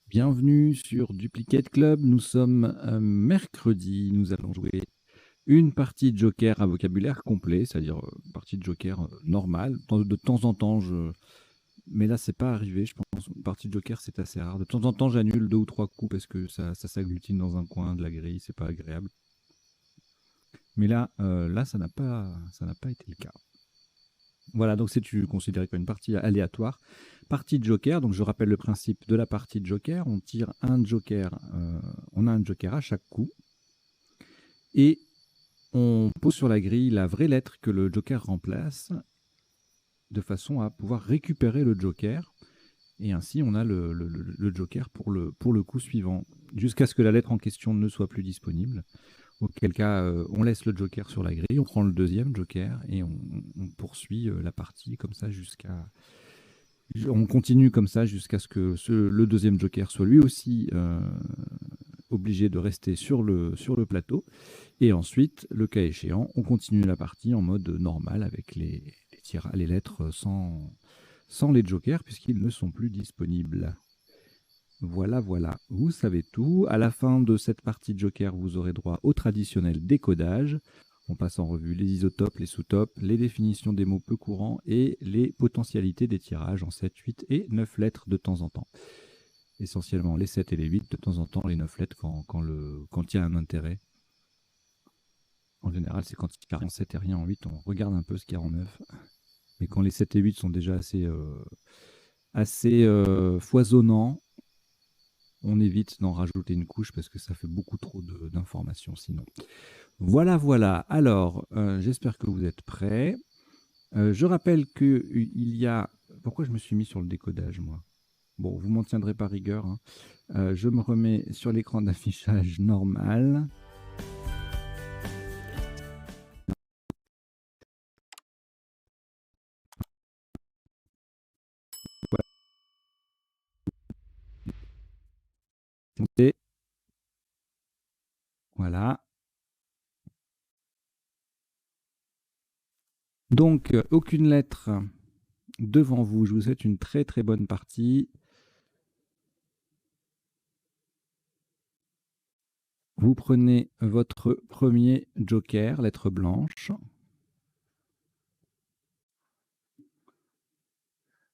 Bienvenue sur Duplicate Club. Nous sommes mercredi. Nous allons jouer une partie de Joker à vocabulaire complet, c'est-à-dire une partie de Joker normale. De temps en temps, mais là, c'est pas arrivé, je pense. Une partie de Joker, c'est assez rare. De temps en temps, j'annule 2 ou 3 coups parce que ça s'agglutine dans un coin de la grille, c'est pas agréable. Mais là, ça n'a pas été le cas. Voilà, donc c'est considéré comme une partie aléatoire. Partie de Joker, donc je rappelle le principe de la partie de Joker. On tire un Joker, on a un Joker à chaque coup. Et on pose sur la grille la vraie lettre que le Joker remplace, de façon à pouvoir récupérer le Joker. Et ainsi, on a le Joker pour le coup suivant, jusqu'à ce que la lettre en question ne soit plus disponible. Auquel cas, on laisse le Joker sur la grille, on prend le deuxième Joker et on poursuit la partie comme ça on continue comme ça jusqu'à ce que le deuxième Joker soit lui aussi obligé de rester sur le plateau. Et ensuite, le cas échéant, on continue la partie en mode normal avec les lettres sans les Jokers puisqu'ils ne sont plus disponibles. Voilà, vous savez tout. À la fin de cette partie de Joker, vous aurez droit au traditionnel décodage. On passe en revue les isotopes, les sous-topes, les définitions des mots peu courants et les potentialités des tirages en 7, 8 et 9 lettres de temps en temps. Essentiellement les 7 et les 8, de temps en temps les 9 lettres quand il y a un intérêt. En général, c'est quand il y a rien en 7 et rien en 8, on regarde un peu ce qu'il y a en 9. Mais quand les 7 et 8 sont déjà assez foisonnants, on évite d'en rajouter une couche parce que ça fait beaucoup trop d'informations sinon. Voilà. Alors, j'espère que vous êtes prêts. Je rappelle qu'il y a... Pourquoi je me suis mis sur le décodage, moi? Bon, vous m'en tiendrez pas rigueur. Hein. Je me remets sur l'écran d'affichage normal. Voilà. Donc, aucune lettre devant vous. Je vous souhaite une très très bonne partie. Vous prenez votre premier Joker, lettre blanche.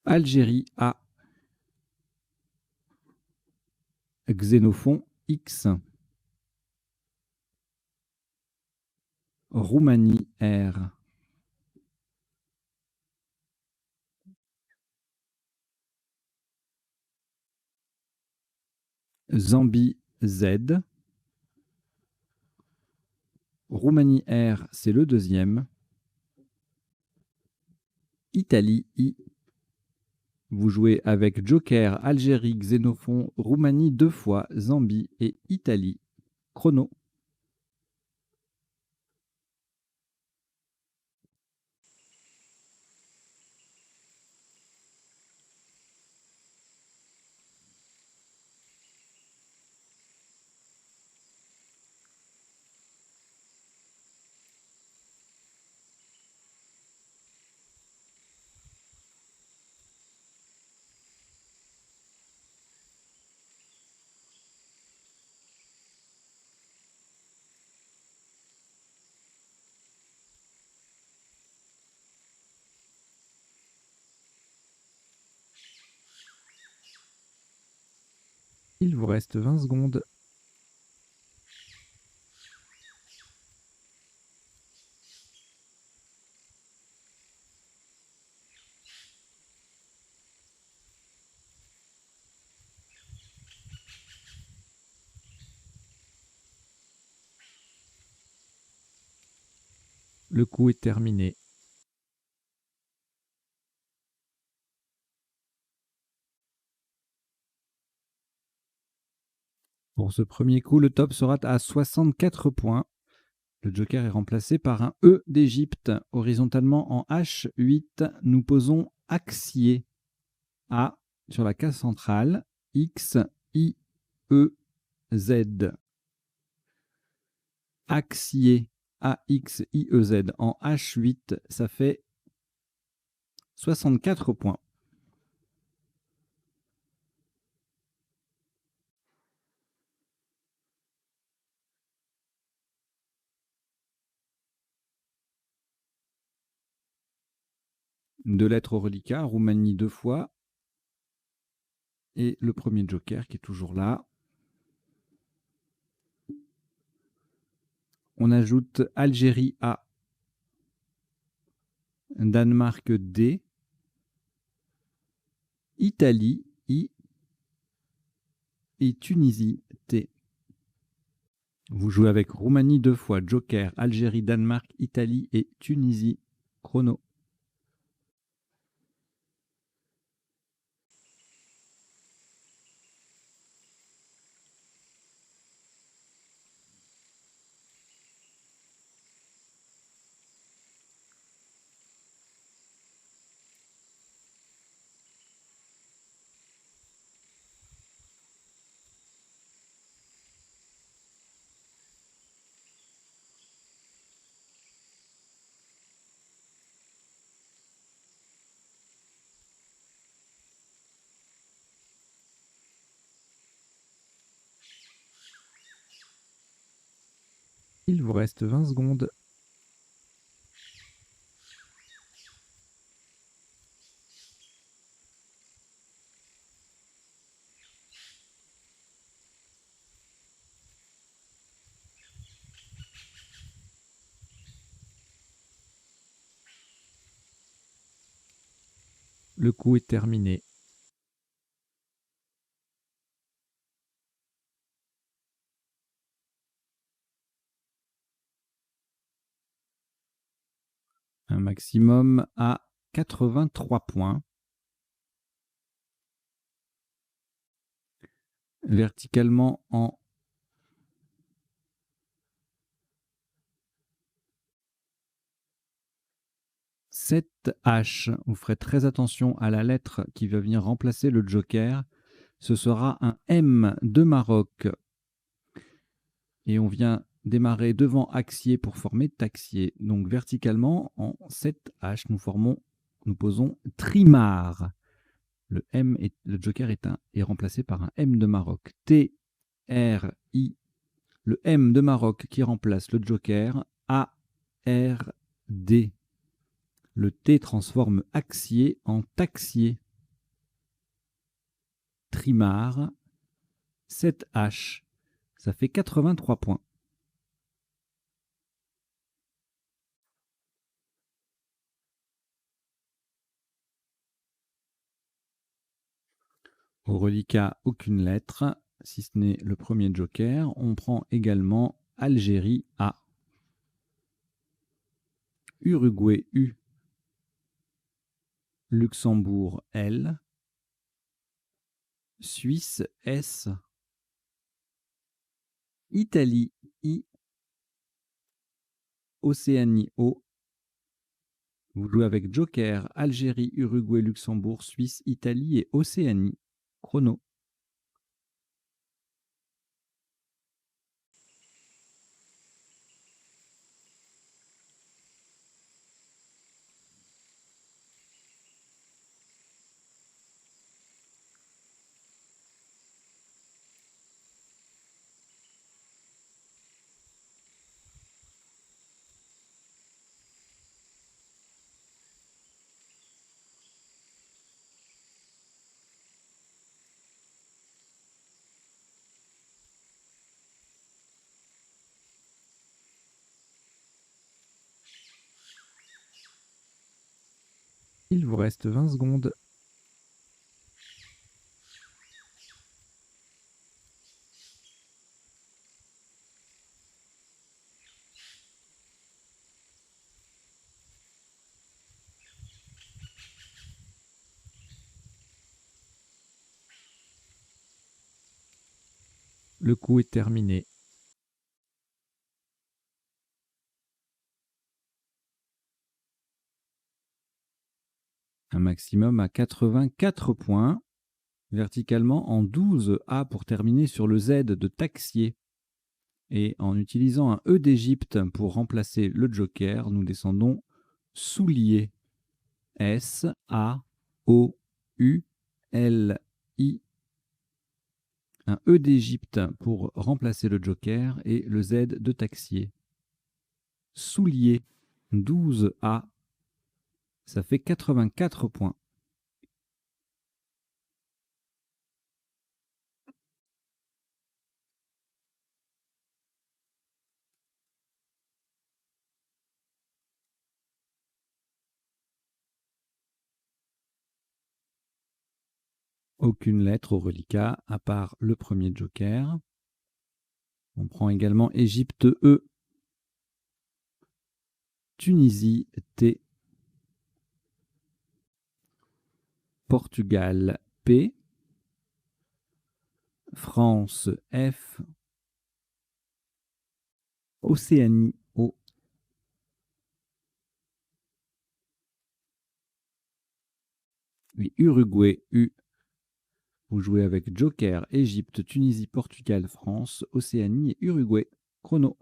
Algérie A. Xénophon X. Roumanie R. Zambie Z. Roumanie R, c'est le deuxième. Italie I. Vous jouez avec Joker, Algérie, Xénophon, Roumanie 2 fois, Zambie et Italie. Chrono. Il vous reste 20 secondes. Le coup est terminé. Pour ce premier coup, le top sera à 64 points. Le Joker est remplacé par un E d'Égypte. Horizontalement en H8, nous posons axier. A sur la case centrale. X, I, E, Z. Axier. A-X-I-E-Z en H8, ça fait 64 points. 2 lettres au reliquat, Roumanie 2 fois. Et le premier joker qui est toujours là. On ajoute Algérie A, Danemark D, Italie I et Tunisie T. Vous jouez avec Roumanie 2 fois, joker, Algérie, Danemark, Italie et Tunisie. Chrono. Il vous reste 20 secondes. Le coup est terminé. Un maximum à 83 points. Verticalement en 7H. Vous ferez très attention à la lettre qui va venir remplacer le joker. Ce sera un M de Maroc. Et on vient démarrer devant axier pour former taxier. Donc verticalement, en 7H, nous posons trimar. Le joker est remplacé par un M de Maroc. T, R, I. Le M de Maroc qui remplace le joker. A, R, D. Le T transforme axier en taxier. Trimar, 7H. Ça fait 83 points. Au reliquat, aucune lettre, si ce n'est le premier joker. On prend également Algérie A, Uruguay U, Luxembourg L, Suisse S, Italie I, Océanie O. Vous jouez avec joker, Algérie, Uruguay, Luxembourg, Suisse, Italie et Océanie. Chrono. Il vous reste 20 secondes. Le coup est terminé. Un maximum à 84 points. Verticalement en 12A pour terminer sur le Z de taxier. Et en utilisant un E d'Égypte pour remplacer le joker, nous descendons soulier. S, A, O, U, L, I. Un E d'Égypte pour remplacer le joker et le Z de taxier. Soulier, 12A. Ça fait 84 points. Aucune lettre au reliquat, à part le premier joker. On prend également Égypte E, Tunisie T, Portugal P, France F, Océanie O, et Uruguay U. Vous jouez avec Joker, Égypte, Tunisie, Portugal, France, Océanie et Uruguay. Chrono.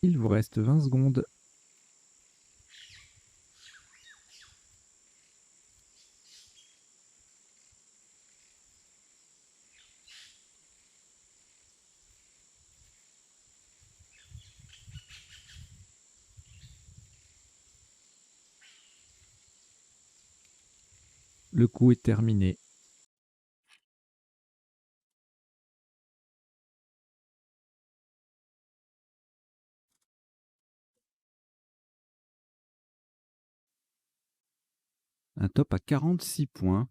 Il vous reste 20 secondes. Le coup est terminé. Un top à 46 points.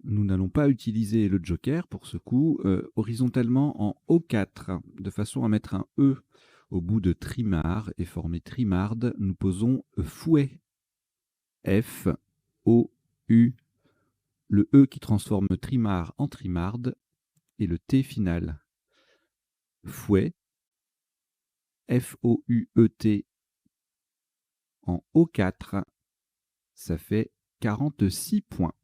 Nous n'allons pas utiliser le joker pour ce coup. Horizontalement en O4, de façon à mettre un E au bout de trimar et former trimarde, nous posons fouet. F, O, U, le E qui transforme trimar en trimarde et le T final. Fouet, F-O-U-E-T en O4, ça fait 46 points.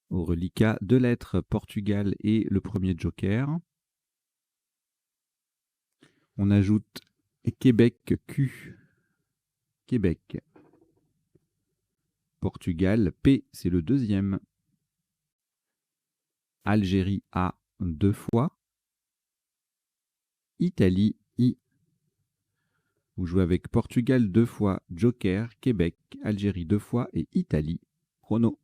Au reliquat, 2 lettres, Portugal et le premier joker. On ajoute Québec Q. Québec. Portugal P, c'est le deuxième. Algérie A 2 fois. Italie I. Vous jouez avec Portugal 2 fois, Joker, Québec, Algérie 2 fois et Italie. Chrono.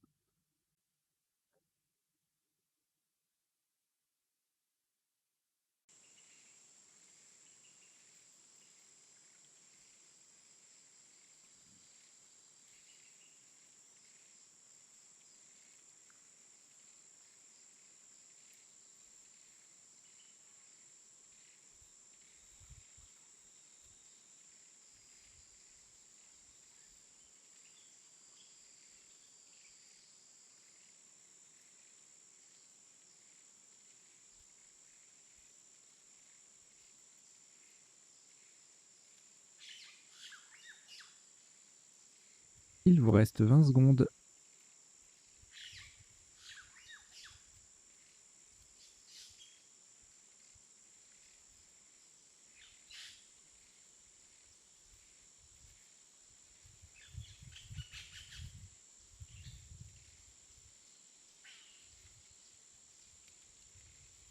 Il vous reste 20 secondes.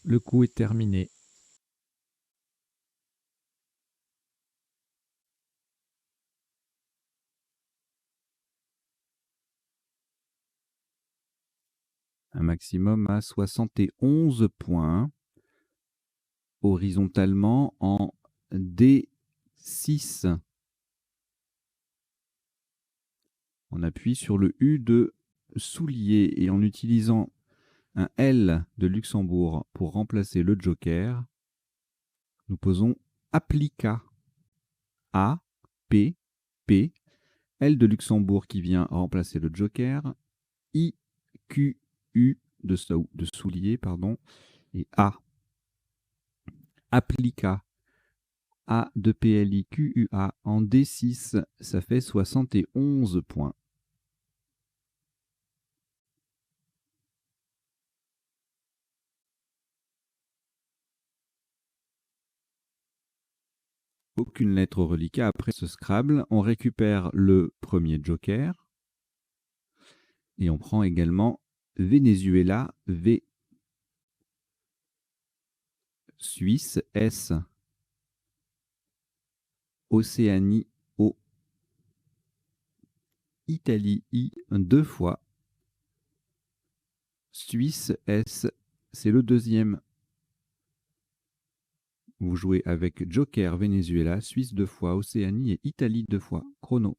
Le coup est terminé. Un maximum à 71 points. Horizontalement en D6. On appuie sur le U de soulier et en utilisant un L de Luxembourg pour remplacer le joker, nous posons applica. A, P, P, L de Luxembourg qui vient remplacer le joker, I, Q, U de soulier, pardon, et A. Applica. A de PLIQUA en D6, ça fait 71 points. Aucune lettre au reliquat après ce Scrabble. On récupère le premier joker. Et on prend également Venezuela, V. Suisse, S. Océanie, O. Italie, I, deux fois. Suisse, S. C'est le deuxième. Vous jouez avec Joker, Venezuela, Suisse deux fois, Océanie et Italie deux fois. Chrono.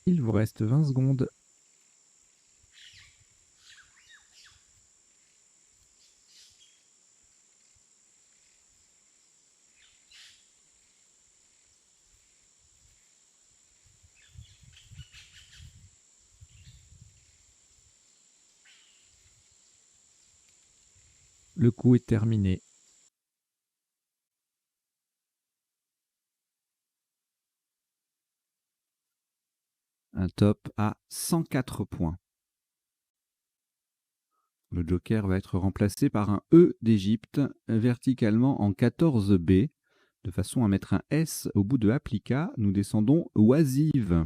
Il vous reste 20 secondes. Le coup est terminé. Un top à 104 points. Le joker va être remplacé par un E d'Égypte verticalement en 14B, de façon à mettre un S au bout de applica. Nous descendons oisive.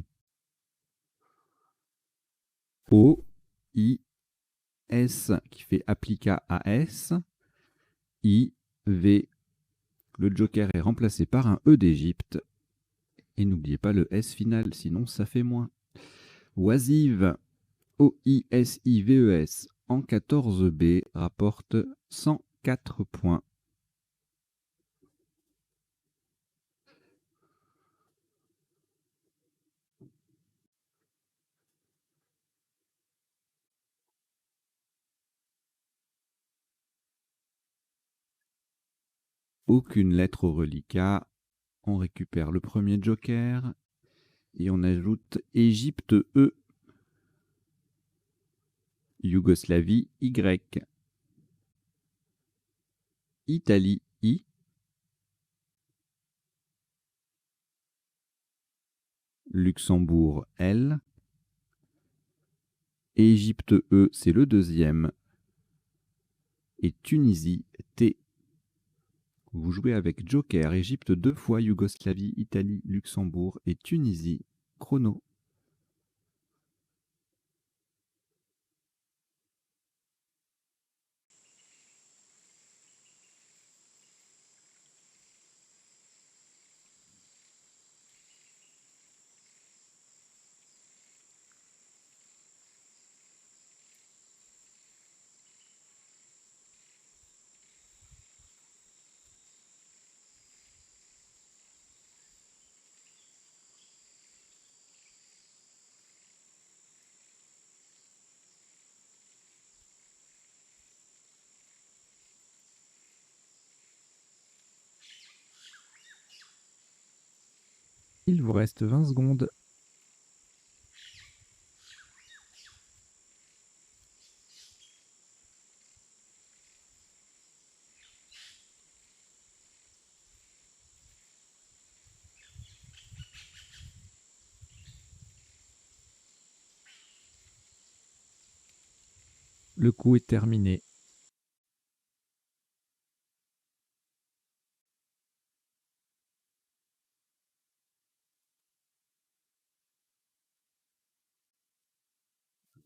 O, I, S qui fait applica AS. I, V. Le joker est remplacé par un E d'Égypte. Et n'oubliez pas le S final, sinon ça fait moins. Oisive, O-I-S-I-V-E-S en 14B rapporte 104 points. Aucune lettre au reliquat. On récupère le premier joker et on ajoute Égypte E, Yougoslavie Y, Italie I, Luxembourg L, Égypte E, c'est le deuxième, et Tunisie T. Vous jouez avec joker, Égypte deux fois, Yougoslavie, Italie, Luxembourg et Tunisie. Chrono. Il vous reste 20 secondes. Le coup est terminé.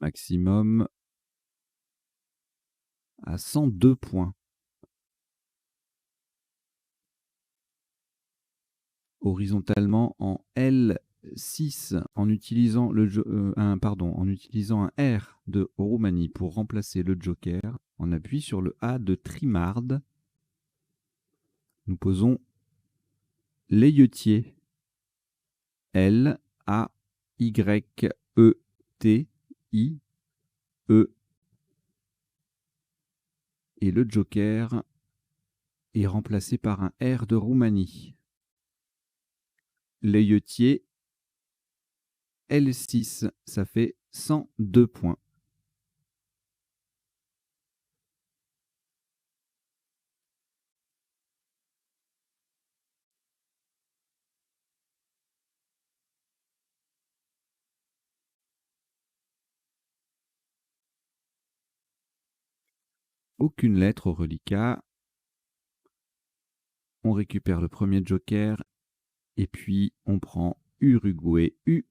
maximum à 102 points. Horizontalement en L6 en utilisant en utilisant un R de Roumanie pour remplacer le joker, on appuie sur le A de Trimarde. Nous posons l'Ailleutier. L-A-Y-E-T-I-E. Et le joker est remplacé par un R de Roumanie. L'Ailleutier, L6, ça fait 102 points. Aucune lettre au reliquat. On récupère le premier joker et puis on prend Uruguay U,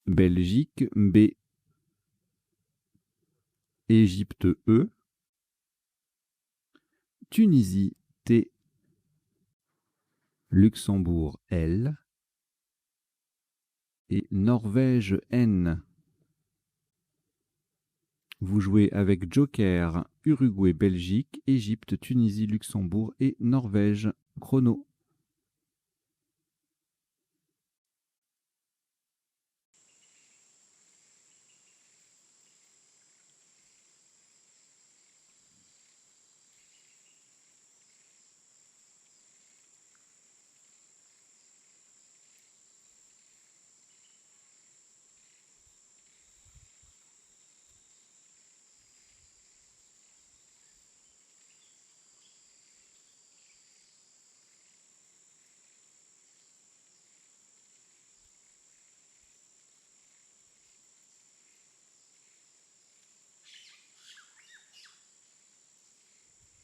Belgique B, Égypte E, Tunisie T, Luxembourg L et Norvège N. Vous jouez avec joker Uruguay, Belgique, Égypte, Tunisie, Luxembourg et Norvège. Chrono.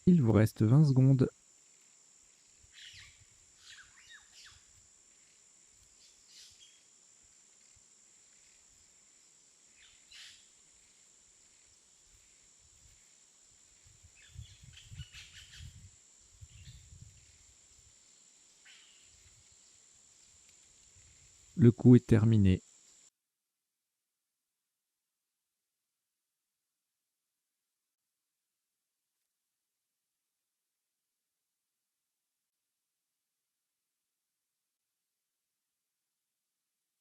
Il vous reste 20 secondes. Le coup est terminé.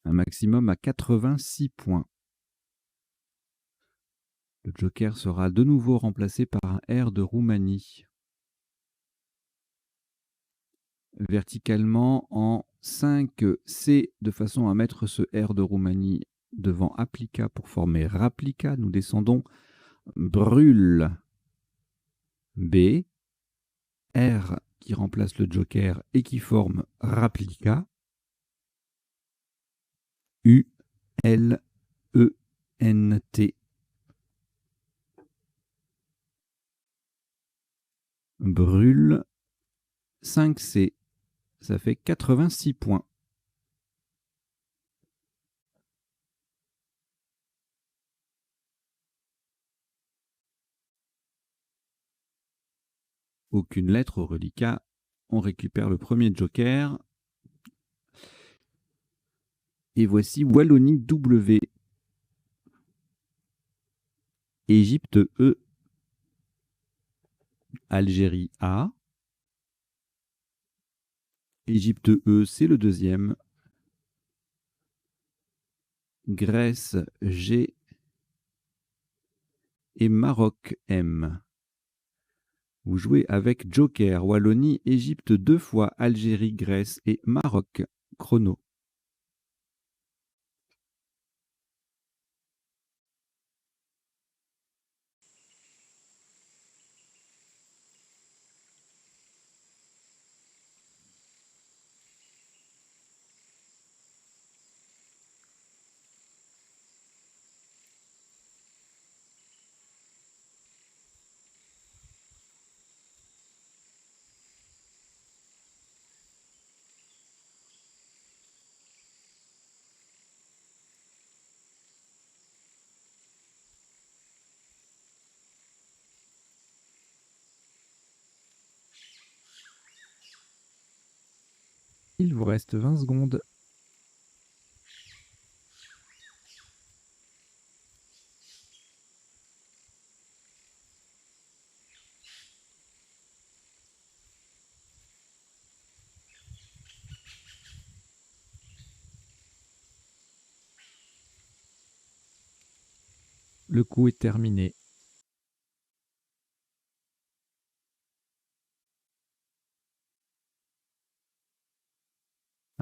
Un maximum à 86 points. Le joker sera de nouveau remplacé par un R de Roumanie. Verticalement en 5C de façon à mettre ce R de Roumanie devant applica pour former rapplica. Nous descendons brûle B, R qui remplace le joker et qui forme rapplica, U, L, E, N, T. Brûle 5C, ça fait 86 points. Aucune lettre au reliquat. On récupère le premier joker. Et voici Wallonie W, Égypte E, Algérie A. Égypte E, c'est le deuxième. Grèce G et Maroc M. Vous jouez avec joker, Wallonie, Égypte 2 fois, Algérie, Grèce et Maroc. Chrono. Il vous reste 20 secondes. Le coup est terminé.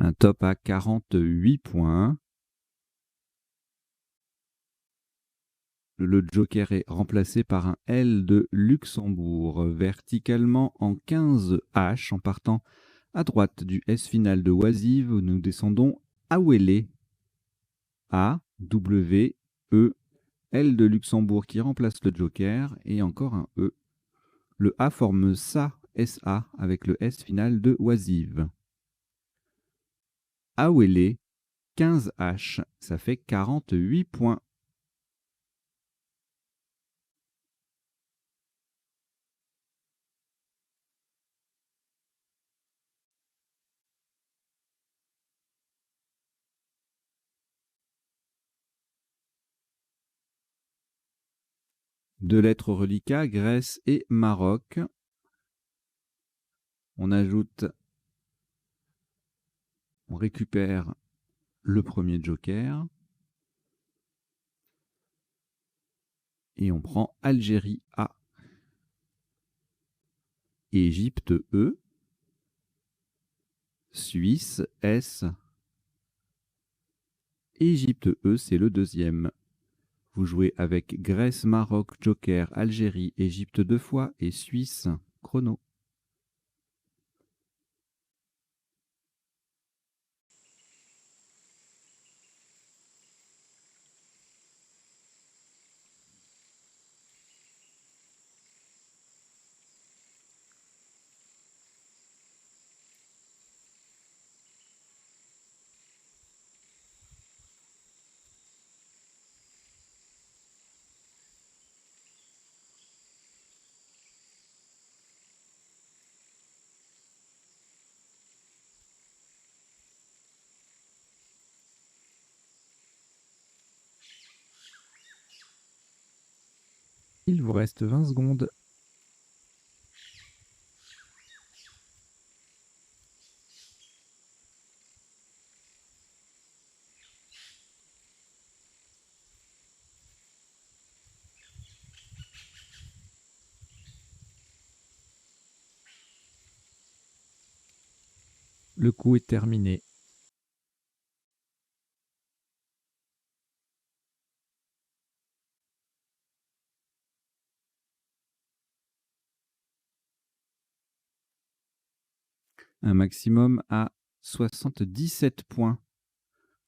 Un top à 48 points. Le joker est remplacé par un L de Luxembourg, verticalement en 15 H, en partant à droite du S final de Oisive. Nous descendons Awele. A, W, E, L de Luxembourg qui remplace le joker, et encore un E. Le A forme SA, SA, avec le S final de Oisive. Awele, 15 H, ça fait 48 points. Deux lettres reliquats, Grèce et Maroc. On ajoute, on récupère le premier joker. Et on prend Algérie A. Égypte E. Suisse S. Égypte E, c'est le deuxième. Vous jouez avec Grèce, Maroc, joker, Algérie, Égypte 2 fois et Suisse, chrono. Il vous reste 20 secondes. Le coup est terminé. Un maximum à 77 points.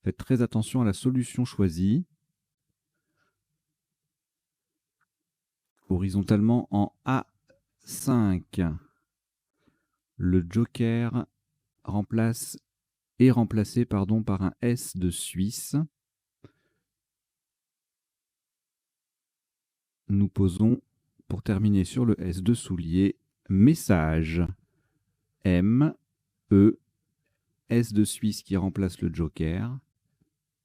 Faites très attention à la solution choisie. Horizontalement en A5. Le joker est remplacé par un S de Suisse. Nous posons, pour terminer sur le S de soulier, message. M, E, S de Suisse qui remplace le joker.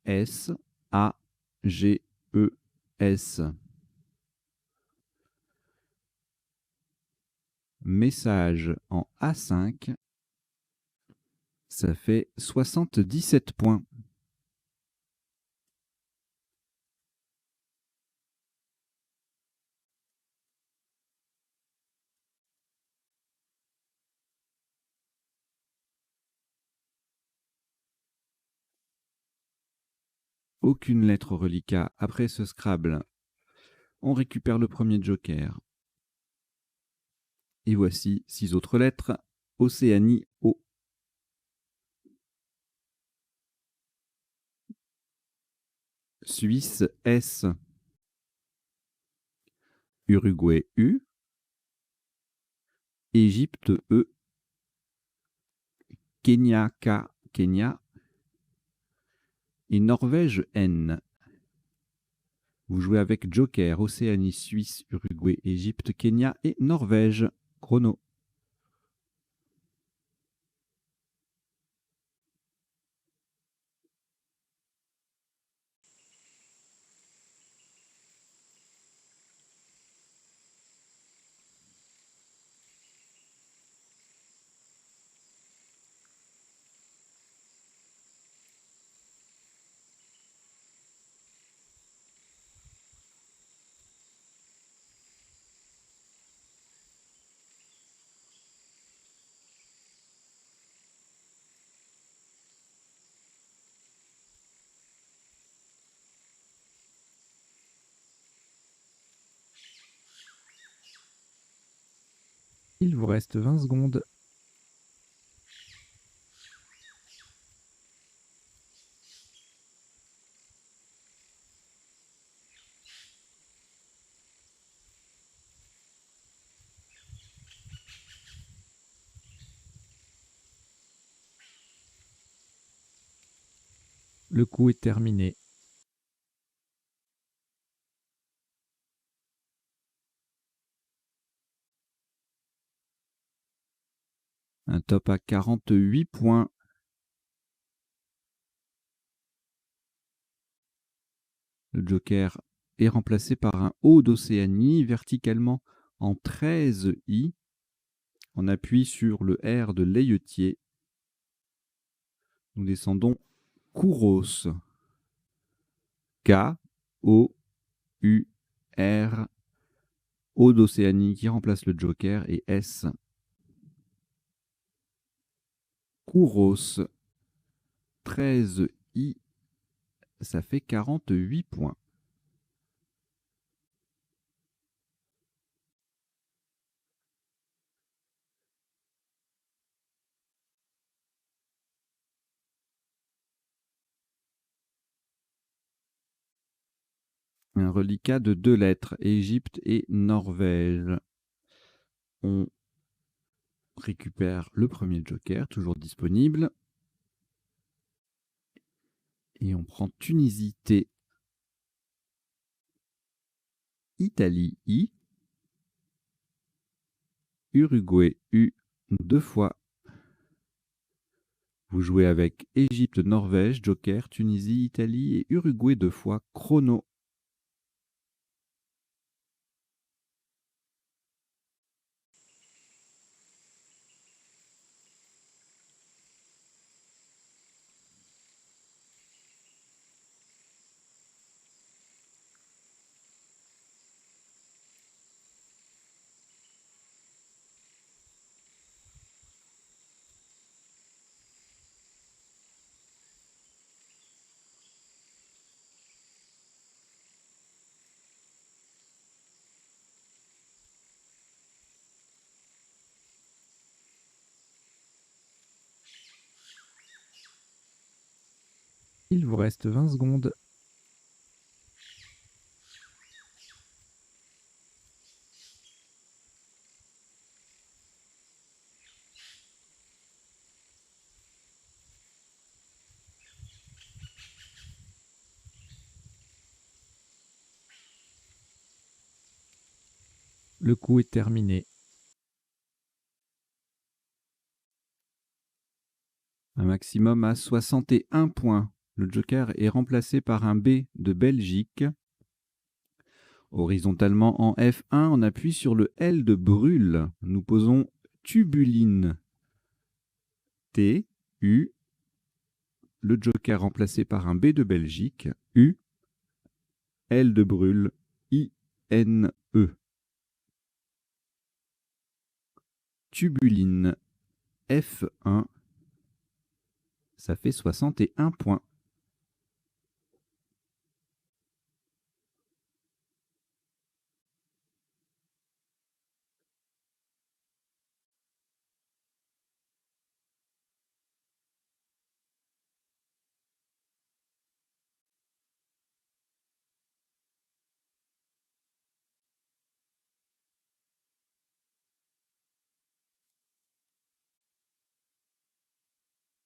S, A, G, E, S. Message en A5. Ça fait 77 points. Aucune lettre reliquat après ce Scrabble. On récupère le premier joker. Et voici 6 autres lettres. Océanie O. Suisse S. Uruguay U. Égypte E. Kenya K. Kenya. Et Norvège N. Vous jouez avec joker, Océanie, Suisse, Uruguay, Égypte, Kenya et Norvège. Chrono. Il vous reste 20 secondes. Le coup est terminé. Un top à 48 points. Le joker est remplacé par un O d'Océanie verticalement en 13 I. On appuie sur le R de l'Eyetier. Nous descendons Kouros. K-O-U-R. O d'Océanie qui remplace le joker et S. Kouros. 13 I. Ça fait 48 points. Un reliquat de 2 lettres, Égypte et Norvège. On récupère le premier joker, toujours disponible. Et on prend Tunisie T. Italie I. Uruguay U. 2 fois. Vous jouez avec Égypte, Norvège, joker, Tunisie, Italie et Uruguay 2 fois, chrono. Il vous reste 20 secondes. Le coup est terminé. Un maximum à 61 points. Le joker est remplacé par un B de Belgique. Horizontalement en F1, on appuie sur le L de brûle. Nous posons tubuline. T, U. Le joker remplacé par un B de Belgique. U. L de brûle. I, N, E. Tubuline. F1. Ça fait 61 points.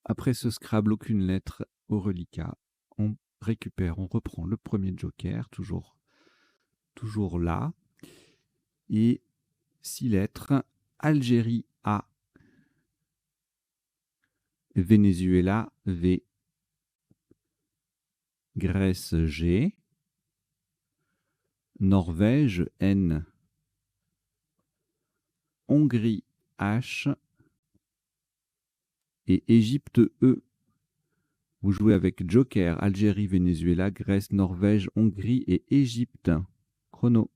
Après ce Scrabble, aucune lettre au reliquat. On récupère, on reprend le premier joker, toujours là. Et 6 lettres. Algérie A. Venezuela V. Grèce G. Norvège N. Hongrie H. Et Égypte E. Vous jouez avec joker, Algérie, Venezuela, Grèce, Norvège, Hongrie et Égypte. Chrono.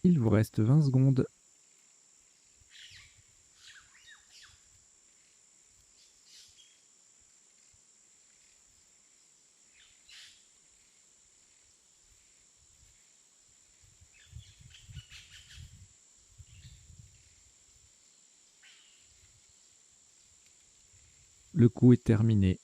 Il vous reste 20 secondes. Le coup est terminé.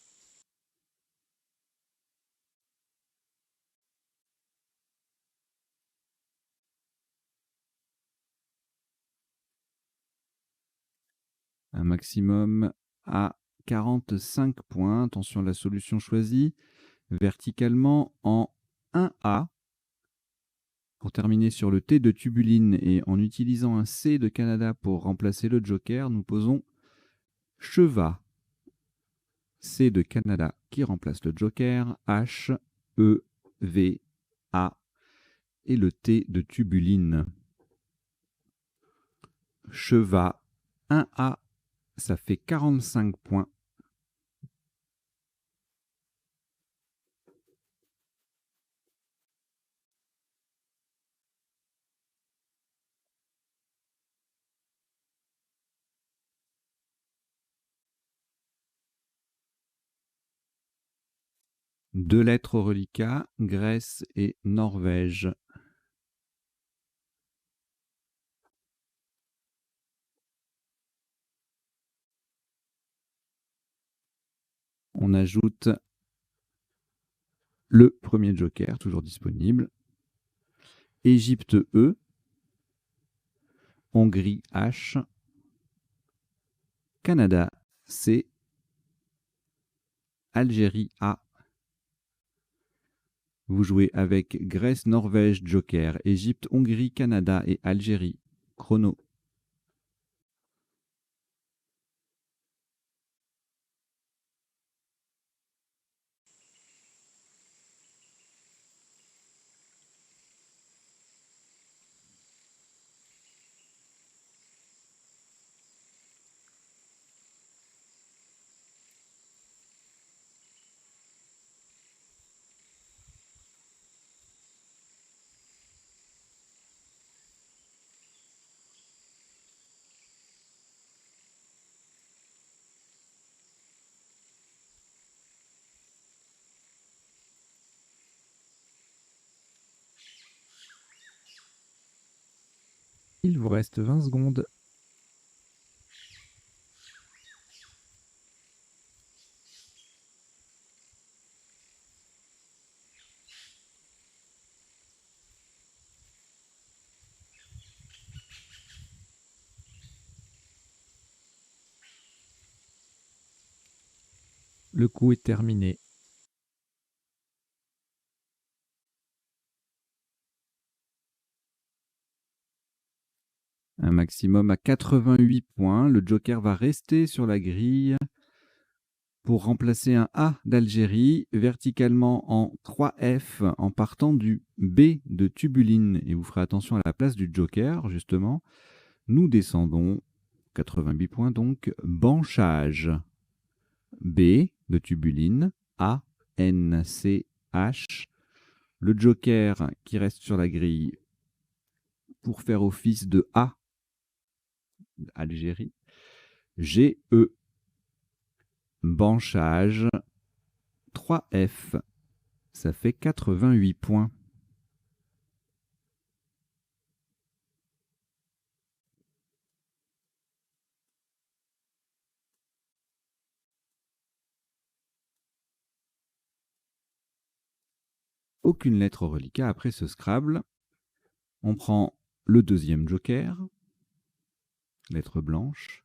Un maximum à 45 points. Attention à la solution choisie. Verticalement en 1A. Pour terminer sur le T de tubuline et en utilisant un C de Canada pour remplacer le joker, nous posons chevat. C de Canada qui remplace le joker. H, E, V, A. Et le T de tubuline. Chevat 1A. Ça fait 45 points. Deux lettres au reliquat, Grèce et Norvège. On ajoute le premier joker, toujours disponible. Égypte E. Hongrie H. Canada C. Algérie A. Vous jouez avec Grèce, Norvège, joker, Égypte, Hongrie, Canada et Algérie. Chrono. Il vous reste 20 secondes. Le coup est terminé. Un maximum à 88 points. Le joker va rester sur la grille pour remplacer un A d'Algérie verticalement en 3F en partant du B de tubuline. Et vous ferez attention à la place du joker, justement. Nous descendons, 88 points donc, banchage. B de tubuline, A, N, C, H. Le joker qui reste sur la grille pour faire office de A, Algérie. G, E, banchage, 3F. Ça fait 88 points. Aucune lettre au reliquat après ce Scrabble. On prend le deuxième joker, lettre blanche.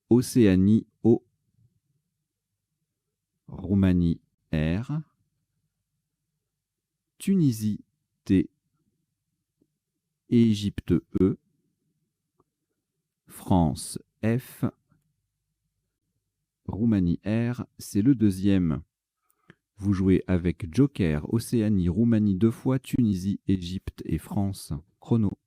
Océanie O. Roumanie R. Tunisie T. Égypte E. France F. Roumanie R, c'est le deuxième. Vous jouez avec joker, Océanie, Roumanie 2 fois, Tunisie, Égypte et France. Chrono.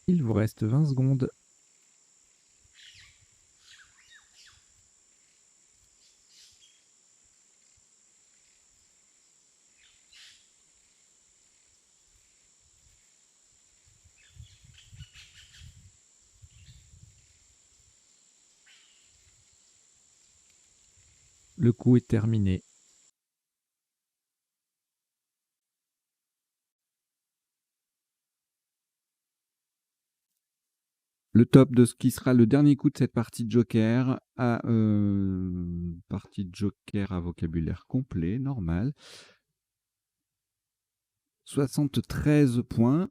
Il vous reste 20 secondes. Le coup est terminé. Le top de ce qui sera le dernier coup de cette partie de Joker partie de Joker à vocabulaire complet, normal. 73 points.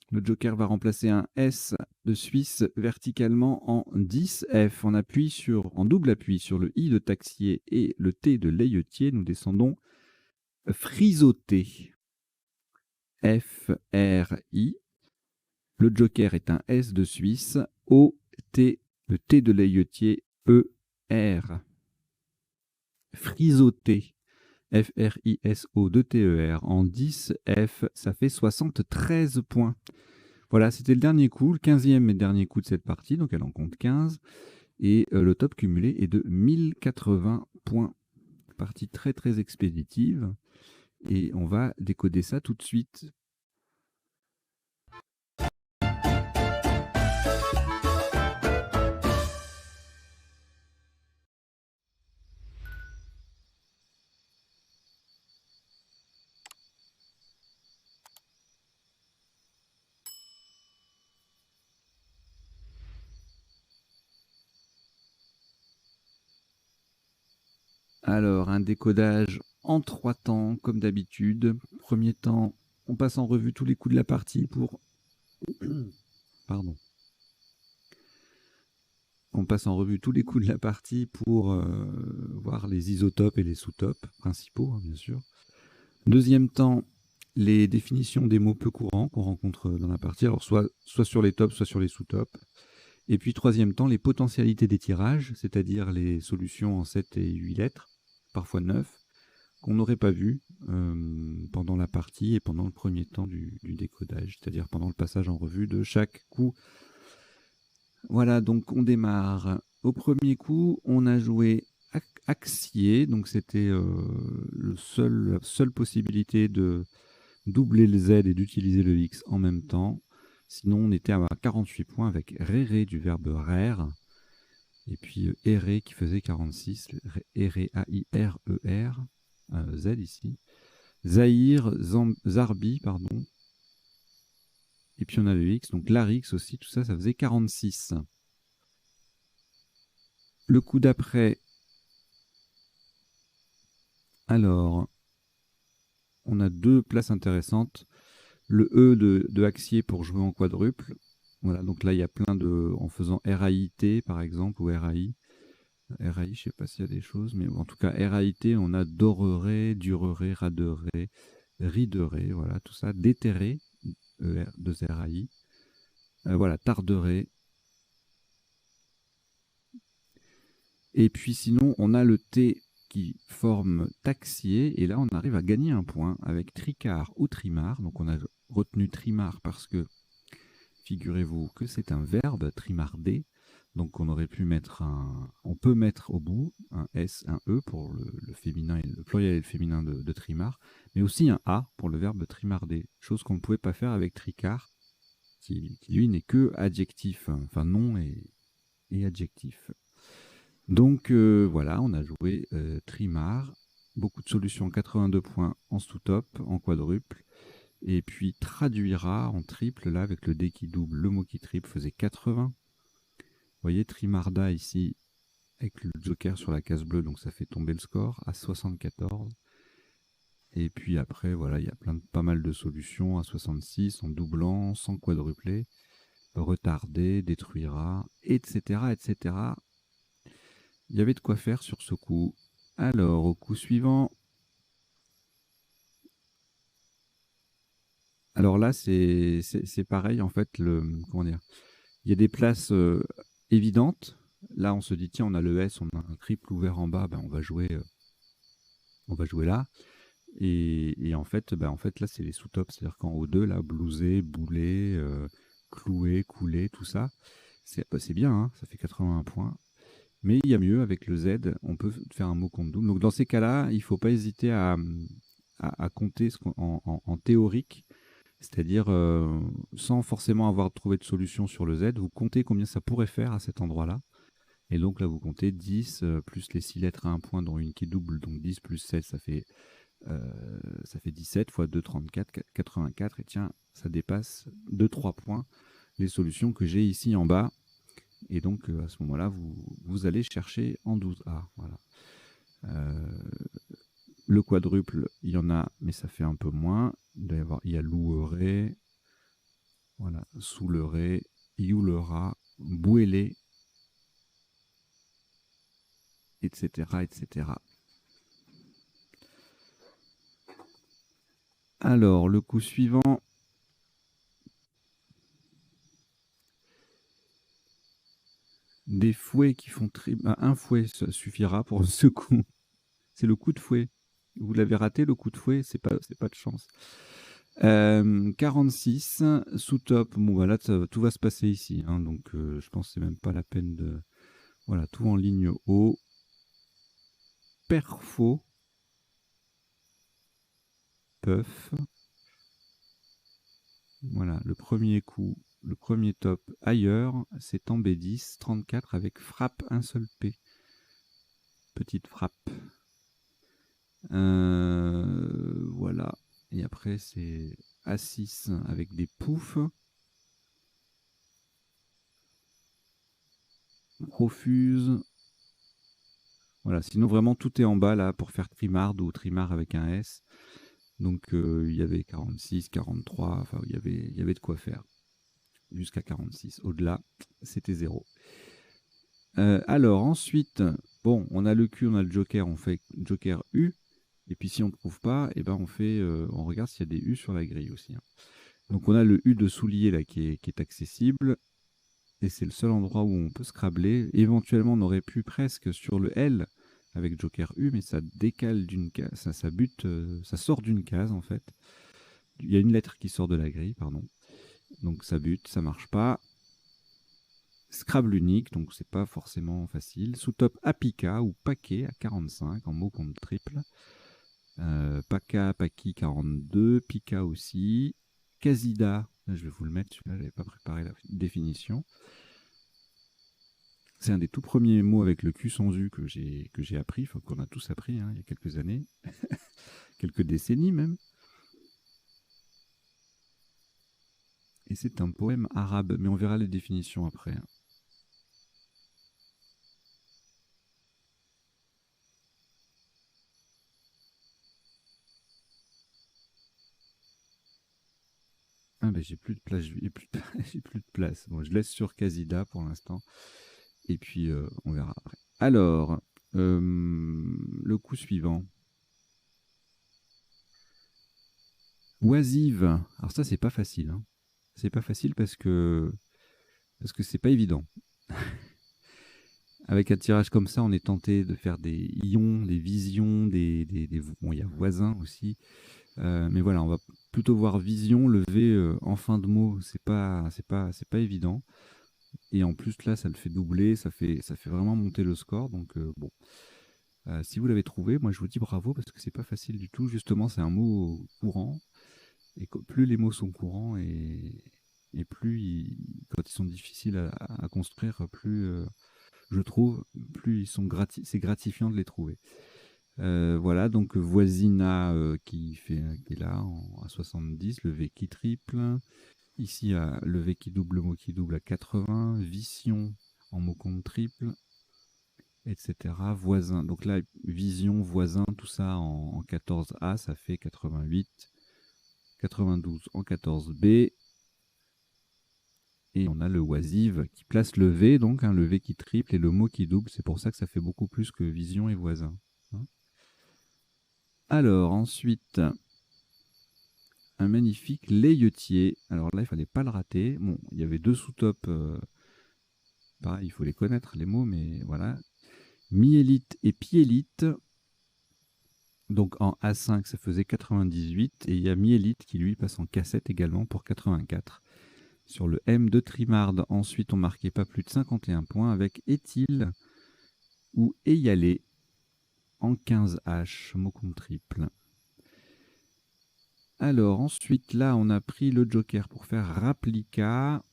Le Joker va remplacer un S de Suisse verticalement en 10 F. En double appui sur le I de taxier et le T de layetier. Nous descendons frisoté. F-R-I. Le Joker est un S de Suisse. O-T, le T de layetier. E-R. Frisoté. F-R-I-S-O-2-T-E-R. En 10 F, ça fait 73 points. Voilà, c'était le dernier coup, le 15e et dernier coup de cette partie, donc elle en compte 15. Et le top cumulé est de 1080 points. Partie très très expéditive. Et on va décoder ça tout de suite. Alors, un décodage en 3 temps, comme d'habitude. Premier temps, on passe en revue tous les coups de la partie pour... Pardon. On passe en revue tous les coups de la partie pour voir les isotopes et les sous-topes principaux, hein, bien sûr. Deuxième temps, les définitions des mots peu courants qu'on rencontre dans la partie, alors soit sur les tops, soit sur les sous-tops. Et puis troisième temps, les potentialités des tirages, c'est-à-dire les solutions en 7 et 8 lettres, parfois 9, qu'on n'aurait pas vues pendant la partie et pendant le premier temps du décodage, c'est-à-dire pendant le passage en revue de chaque coup. Voilà, donc on démarre. Au premier coup, on a joué Axier, donc c'était la seule possibilité de doubler le Z et d'utiliser le X en même temps. Sinon, on était à 48 points avec Réré du verbe rare. Et puis Erré qui faisait 46. Erré, A-I-R-E-R. Z ici. Zahir, Zarbi, pardon. Et puis on a le X, donc Larix aussi. Tout ça, ça faisait 46. Le coup d'après. Alors, on a deux places intéressantes. Le E de Axier pour jouer en quadruple. Voilà, donc là, il y a plein de... En faisant RAIT, par exemple, ou RAI. RAI, je ne sais pas s'il y a des choses, mais en tout cas, RAIT, on a doreré, dureré, raderé, rideré, voilà, tout ça. Déterré, de RAI. Voilà, tarderé. Et puis sinon, on a le T qui forme taxier, et là, on arrive à gagner un point avec tricard ou trimar. Donc, on a retenu trimar parce que, figurez-vous que c'est un verbe, trimarder. Donc on aurait pu mettre on peut mettre au bout un S, un E pour le féminin et le pluriel et le féminin de trimar, mais aussi un A pour le verbe trimarder, chose qu'on ne pouvait pas faire avec tricard, qui lui n'est que adjectif, enfin nom et adjectif. Donc voilà, on a joué trimar, beaucoup de solutions, 82 points en sous-top, en quadruple, et puis traduira en triple, là avec le D qui double, le mot qui triple faisait 80. Vous voyez, Trimarda ici, avec le joker sur la case bleue, donc ça fait tomber le score à 74. Et puis après, voilà, il y a pas mal de solutions à 66, en doublant, sans quadrupler, retarder, détruira, etc., etc. Il y avait de quoi faire sur ce coup. Alors, au coup suivant... Alors là, c'est pareil, en fait, comment dire, il y a des places évidentes. Là, on se dit, tiens, on a le S, on a un triple ouvert en bas, ben, on va jouer là. Et en fait, là, c'est les sous-tops. C'est-à-dire qu'en haut 2, là, blousé, boulé, cloué, coulé, tout ça. C'est bien, hein, ça fait 81 points. Mais il y a mieux avec le Z, on peut faire un mot compte double. Donc dans ces cas-là, il ne faut pas hésiter à compter en théorique, c'est-à-dire sans forcément avoir trouvé de solution sur le Z, vous comptez combien ça pourrait faire à cet endroit-là. Et donc là, vous comptez 10 plus les 6 lettres à un point, dont une qui est double, donc 10 plus 7, ça fait 17 fois 2, 34, 84. Et tiens, ça dépasse de 3 points les solutions que j'ai ici en bas. Et donc, à ce moment-là, vous allez chercher en 12A. Voilà. Le quadruple, il y en a, mais ça fait un peu moins. Il y a loueré, voilà, souleré, youlera, bouélé, etc., etc. Alors, le coup suivant. Des fouets qui font un fouet, ça suffira pour ce coup. C'est le coup de fouet. Vous l'avez raté, le coup de fouet, c'est pas de chance. 46, sous-top. Bon, bah là, tout va se passer ici. Hein, donc, je pense que c'est même pas la peine de... Voilà, tout en ligne haut. Perfo. Puff. Voilà, le premier coup, le premier top ailleurs, c'est en B10, 34 avec frappe, un seul P. Petite frappe. Voilà. Et après, c'est A6 avec des poufs. Profuse. Voilà, sinon vraiment tout est en bas là pour faire trimard ou trimard avec un S. Donc il y avait 46, 43, enfin il y avait de quoi faire. Jusqu'à 46. Au-delà, c'était 0. Alors ensuite, bon, on a le Q, on a le Joker, on fait Joker U. Et puis si on ne trouve pas, eh ben on regarde s'il y a des U sur la grille aussi. Hein. Donc on a le U de soulier là qui est accessible. Et c'est le seul endroit où on peut scrabler. Éventuellement, on aurait pu presque sur le L avec Joker U, mais ça décale d'une case, ça bute, ça sort d'une case en fait. Il y a une lettre qui sort de la grille, pardon. Donc ça bute, ça marche pas. Scrabble unique, donc c'est pas forcément facile. Sous-top Apika ou Paquet à 45 en mot compte triple. Paka, Paki 42, Pika aussi. Casida, là, je vais vous le mettre, celui-là, j'avais pas préparé la définition. C'est un des tout premiers mots avec le Q sans U que j'ai appris, enfin, qu'on a tous appris hein, il y a quelques années, quelques décennies même. Et c'est un poème arabe, mais on verra les définitions après. Hein. Ah ben j'ai plus de place, j'ai plus de place. Bon, je laisse sur Casida pour l'instant, et puis on verra après. Alors, le coup suivant. Oisive. Alors ça c'est pas facile. Hein. C'est pas facile parce que c'est pas évident. Avec un tirage comme ça, on est tenté de faire des ions, des visions, bon, il y a voisins aussi. Mais voilà, on va plutôt voir vision, le V en fin de mot, c'est pas évident. Et en plus là, ça le fait doubler, ça fait vraiment monter le score. Donc bon, si vous l'avez trouvé, moi je vous dis bravo parce que c'est pas facile du tout. Justement, c'est un mot courant. Et plus les mots sont courants et plus quand ils sont difficiles à construire, plus je trouve, plus c'est gratifiant de les trouver. Voilà, donc Voisina qui est là à 70, le V qui triple. Ici, le V qui double, le mot qui double à 80. Vision en mot compte triple, etc. Voisin. Donc là, vision, voisin, tout ça en 14A, ça fait 88. 92 en 14B. Et on a le oisive qui place le V, donc le V qui triple et le mot qui double. C'est pour ça que ça fait beaucoup plus que vision et voisin. Hein. Alors, ensuite, un magnifique layetier. Alors là, il fallait pas le rater. Bon, il y avait deux sous-tops. Pareil, il faut les connaître, les mots, mais voilà. Myélite et piélite. Donc en A5, ça faisait 98. Et il y a myélite qui, lui, passe en cassette également pour 84. Sur le M de Trimard, ensuite, on marquait pas plus de 51 points avec Est-il ou Eyalé en 15H, mot compte triple. Alors, ensuite, là, on a pris le joker pour faire Rapplica.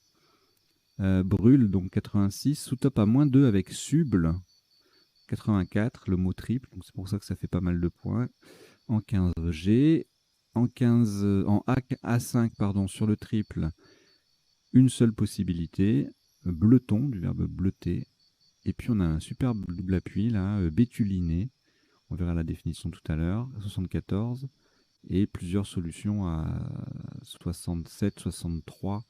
Brûle, donc 86. Sous-top à -2 avec Suble. 84, le mot triple. Donc c'est pour ça que ça fait pas mal de points. En 15G. En A5, pardon, sur le triple, une seule possibilité. Bleuton, du verbe bleuter. Et puis on a un superbe double appui, là, bétuliné. On verra la définition tout à l'heure. 74. Et plusieurs solutions à 67, 63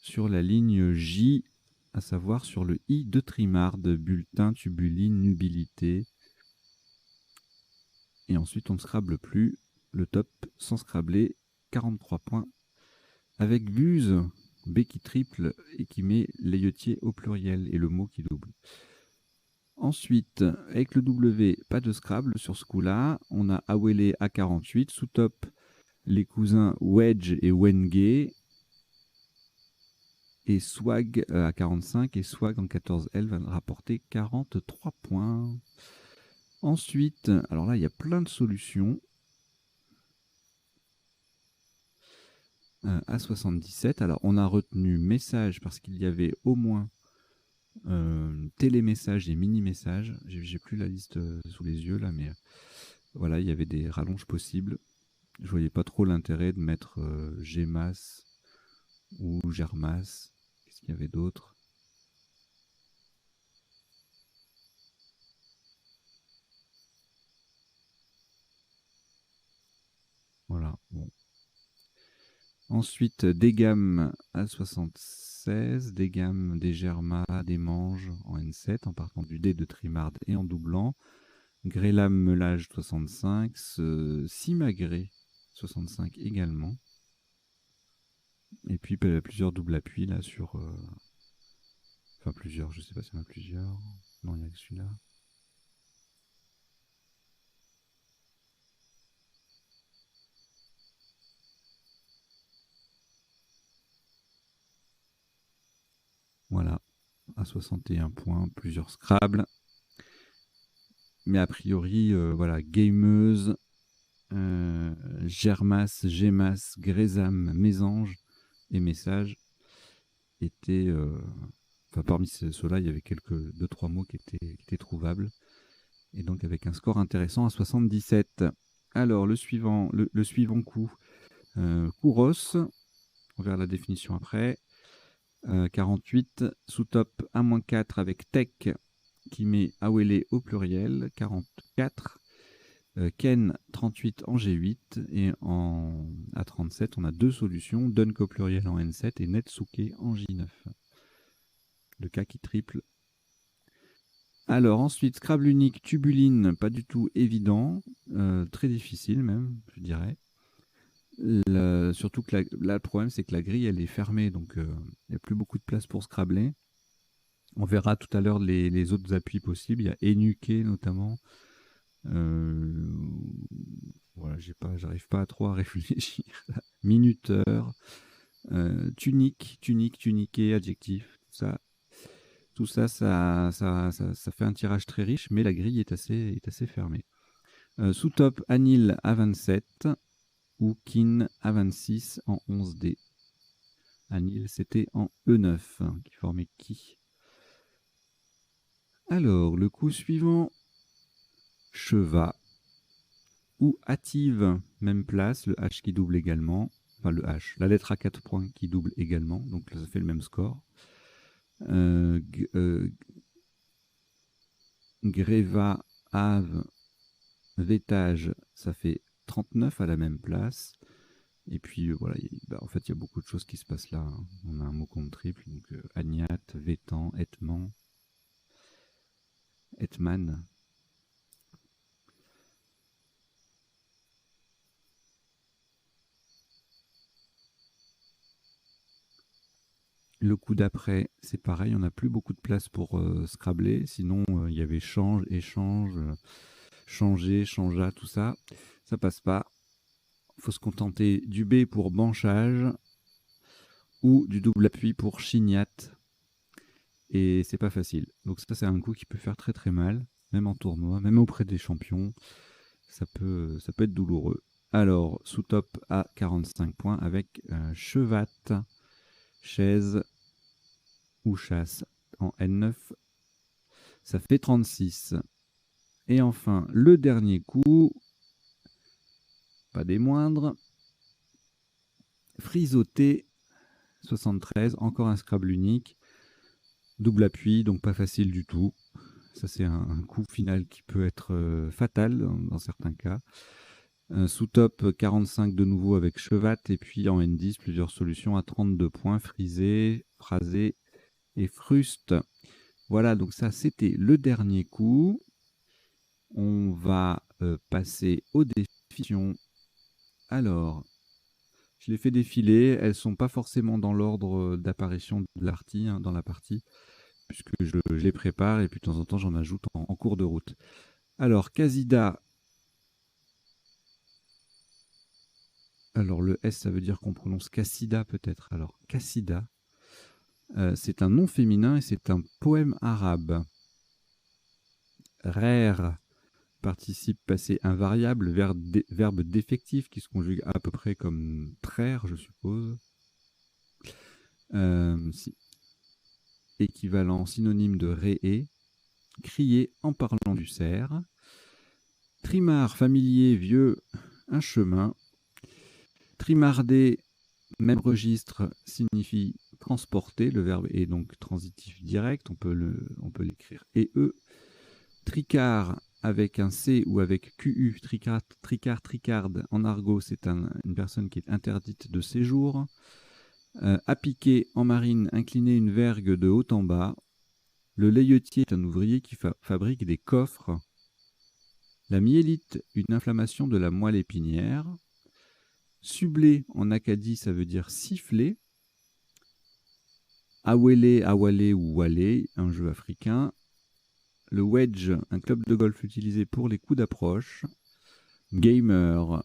sur la ligne J, à savoir sur le I de Trimard, bulletin, tubuline, nubilité. Et ensuite, on ne scrable plus le top sans scrabler, 43 points. Avec Buse, B qui triple et qui met l'ayetier au pluriel et le mot qui double. Ensuite, avec le W, pas de Scrabble sur ce coup-là. On a Awele à 48, sous top, les cousins Wedge et Wenge, et Swag à 45, et Swag en 14L va rapporter 43 points. Ensuite, alors là, il y a plein de solutions. À 77, alors on a retenu message parce qu'il y avait au moins télémessage et mini-message. J'ai plus la liste sous les yeux là, mais voilà, il y avait des rallonges possibles. Je voyais pas trop l'intérêt de mettre Gmas ou Germas. Qu'est-ce qu'il y avait d'autre? Voilà, bon. Ensuite, des gammes à 76, des gammes, des Germas, des manges en N7 en partant du D de Trimard et en doublant. Grélam Melage 65, Simagré 65 également. Et puis plusieurs doubles appuis là sur... Enfin plusieurs, je sais pas s'il y en a plusieurs. Non, il n'y a que celui-là. Voilà, à 61 points, plusieurs Scrabble. Mais a priori, voilà, Gameuse, Germas, Gemas, Grésam, Mésange et Message étaient... Enfin, parmi ceux-là, il y avait quelques 2-3 mots qui étaient trouvables. Et donc avec un score intéressant à 77. Alors, le suivant coup, Kouros, on verra la définition après. 48, sous-top A-4 avec Tech, qui met Awele au pluriel, 44. Ken, 38 en G8, et en A37, on a deux solutions, Dunk au pluriel en N7 et Netsuke en J9. Le cas qui triple. Alors ensuite, Scrabble unique, tubuline, pas du tout évident, très difficile même, je dirais. Surtout que là, le problème, c'est que la grille, elle est fermée, donc il n'y a plus beaucoup de place pour scrabbler. On verra tout à l'heure les autres appuis possibles. Il y a énuqué notamment. Voilà, j'arrive pas à trop à réfléchir. Minuteur, tuniqué, adjectif, tout ça, ça fait un tirage très riche, mais la grille est assez fermée. Sous-top, Anil à 27 ou Kin à 26 en 11D. Anil, c'était en E9, qui formait qui. Alors, le coup suivant, Chevat ou Hâtive, même place, le H qui double également. Enfin, le H, la lettre à 4 points qui double également, donc là, ça fait le même score. Gréva, Ave, Vétage, ça fait 39 à la même place. Et puis voilà, en fait, il y a beaucoup de choses qui se passent là. Hein. On a un mot compte triple, donc Agnat, Vétan, Etman. Le coup d'après, c'est pareil, on n'a plus beaucoup de place pour scrabbler. Sinon, il y avait change, échange, changer, changea, tout ça. Ça passe pas. Il faut se contenter du B pour banchage. ou du double appui pour Chignat. Et c'est pas facile. Donc ça, c'est un coup qui peut faire très très mal, même en tournoi, même auprès des champions. Ça peut être douloureux. Alors, sous top à 45 points avec chevat, chaise ou chasse en N9. Ça fait 36. Et enfin, le dernier coup, pas des moindres, frisotté 73, encore un Scrabble unique, double appui, donc pas facile du tout. Ça, c'est un coup final qui peut être fatal dans certains cas. Sous top 45 de nouveau avec chevat, et puis en N10, plusieurs solutions à 32 points, frisé, phrasé et fruste. Voilà, donc ça, c'était le dernier coup. On va passer aux définitions. Alors, je les fais défiler. Elles ne sont pas forcément dans l'ordre d'apparition de l'arty dans la partie, puisque je les prépare et puis de temps en temps, j'en ajoute en cours de route. Alors, Casida. Alors, le S, ça veut dire qu'on prononce Cassida peut-être. Alors, Cassida, c'est un nom féminin et c'est un poème arabe. Rare, participe passé invariable, verbe défectif qui se conjugue à peu près comme traire, je suppose. Si. Équivalent synonyme de ré-é, crier en parlant du cerf. Trimar, familier, vieux, un chemin. Trimardé, même registre, signifie transporter. Le verbe est donc transitif direct, on peut l'écrire et-e. Tricard, avec un C ou avec QU, tricarde, en argot, c'est une personne qui est interdite de séjour. Appiquer, en marine, incliner une vergue de haut en bas. Le layetier est un ouvrier qui fabrique des coffres. La myélite, une inflammation de la moelle épinière. Sublé, en Acadie, ça veut dire siffler. Awele, awale ou wale, un jeu africain. Le wedge, un club de golf utilisé pour les coups d'approche. Gamer,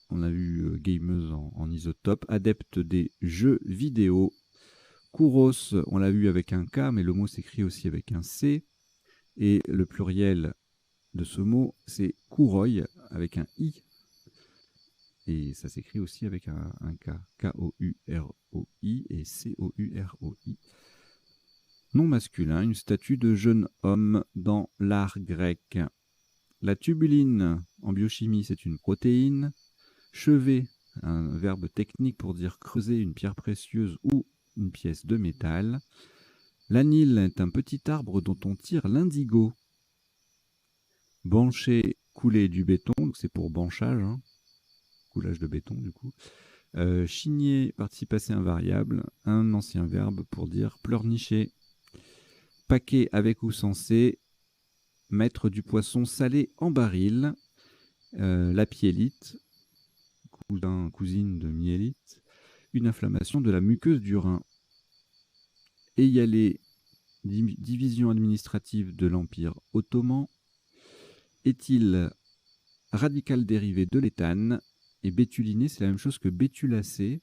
on a vu gameuse en isotope. Adepte des jeux vidéo. Kouros, on l'a vu avec un K, mais le mot s'écrit aussi avec un C. Et le pluriel de ce mot, c'est Kouroy, avec un I. Et ça s'écrit aussi avec un K. K-O-U-R-O-I et C-O-U-R-O-I. Nom masculin, une statue de jeune homme dans l'art grec. La tubuline, en biochimie, c'est une protéine. Chevet, un verbe technique pour dire creuser une pierre précieuse ou une pièce de métal. L'anil est un petit arbre dont on tire l'indigo. Bancher, couler du béton, c'est pour banchage, coulage de béton du coup. Chigner, participe passé invariable, un ancien verbe pour dire pleurnicher. Paquet avec ou sans C, mettre du poisson salé en baril. La piélite, cousine de myélite, une inflammation de la muqueuse du rein. Eyalé, division administrative de l'Empire ottoman. Éthyle, radical dérivé de l'éthane. Et bétuliné, c'est la même chose que bétulacé.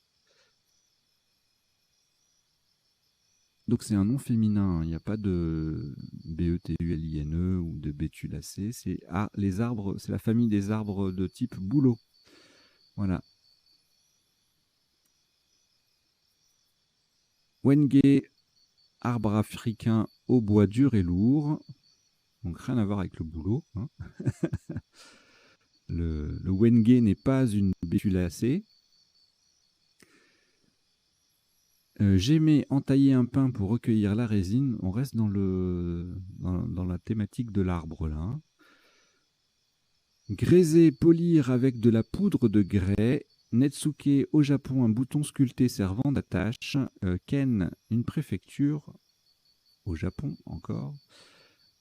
Donc c'est un nom féminin, il n'y a pas de B-E-T-U-L-I-N-E ou de bétulacé. C'est les arbres, c'est la famille des arbres de type bouleau. Voilà. Wenge, arbre africain au bois dur et lourd. Donc rien à voir avec le bouleau. Le wenge n'est pas une bétulacée. J'aimais entailler un pin pour recueillir la résine. On reste dans la thématique de l'arbre là. Graiser, polir avec de la poudre de grès. Netsuke, au Japon, un bouton sculpté servant d'attache. Ken, une préfecture. Au Japon encore.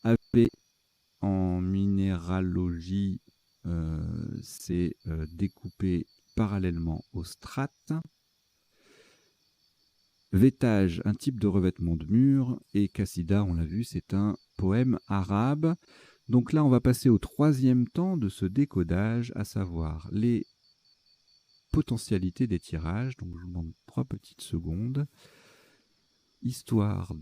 AP, en minéralogie, c'est découpé parallèlement aux strates. Vêtage, un type de revêtement de mur. Et Qassida, on l'a vu, c'est un poème arabe. Donc là, on va passer au troisième temps de ce décodage, à savoir les potentialité des tirages. Donc je vous demande 3 petites secondes, histoire